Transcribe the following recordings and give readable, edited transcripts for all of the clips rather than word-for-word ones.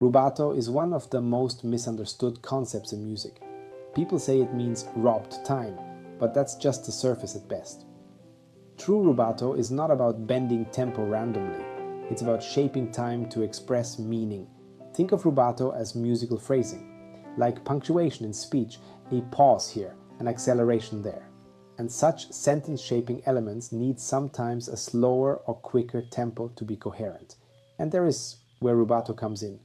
Rubato is one of the most misunderstood concepts in music. People say it means robbed time, but that's just the surface at best. True rubato is not about bending tempo randomly. It's about shaping time to express meaning. Think of rubato as musical phrasing, like punctuation in speech, a pause here, an acceleration there. And such sentence-shaping elements need sometimes a slower or quicker tempo to be coherent. And there is where rubato comes in.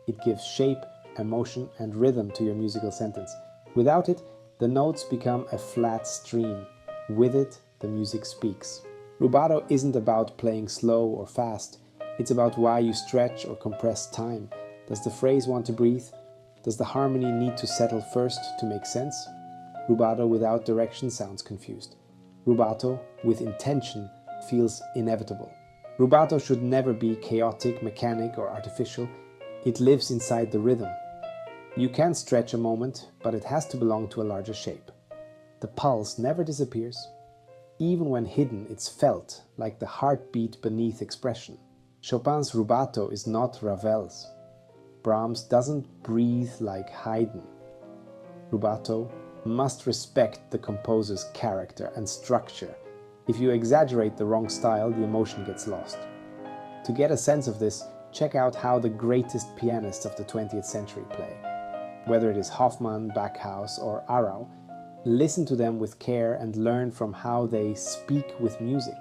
It gives shape, emotion, and rhythm to your musical sentence. Without it, the notes become a flat stream. With it, the music speaks. Rubato isn't about playing slow or fast. It's about why you stretch or compress time. Does the phrase want to breathe? Does the harmony need to settle first to make sense? Rubato without direction sounds confused. Rubato with intention feels inevitable. Rubato should never be chaotic, mechanic, or artificial. It lives inside the rhythm. You can stretch a moment, but it has to belong to a larger shape. The pulse never disappears. Even when hidden, it's felt, like the heartbeat beneath expression. Chopin's rubato is not Ravel's. Brahms doesn't breathe like Haydn. Rubato must respect the composer's character and structure. If you exaggerate the wrong style, the emotion gets lost. To get a sense of this, check out how the greatest pianists of the 20th century play. Whether it is Hofmann, Backhaus, or Arrau, listen to them with care and learn from how they speak with music.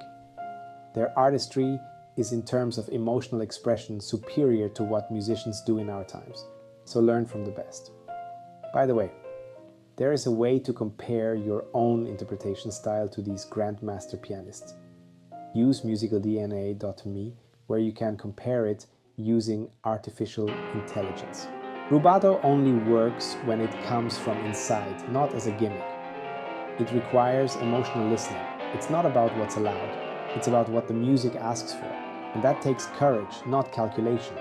Their artistry is in terms of emotional expression superior to what musicians do in our times, so learn from the best. By the way, there is a way to compare your own interpretation style to these grandmaster pianists. Use musicaldna.me, where you can compare it using artificial intelligence. Rubato only works when it comes from inside, not as a gimmick. It requires emotional listening. It's not about what's allowed, it's about what the music asks for. And that takes courage, not calculation.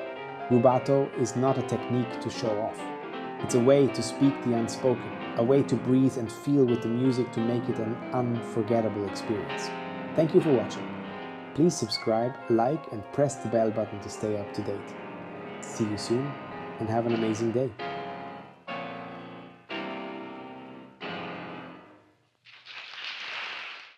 Rubato is not a technique to show off. It's a way to speak the unspoken, a way to breathe and feel with the music to make it an unforgettable experience. Thank you for watching. Please subscribe, like, and press the bell button to stay up to date. See you soon, and have an amazing day.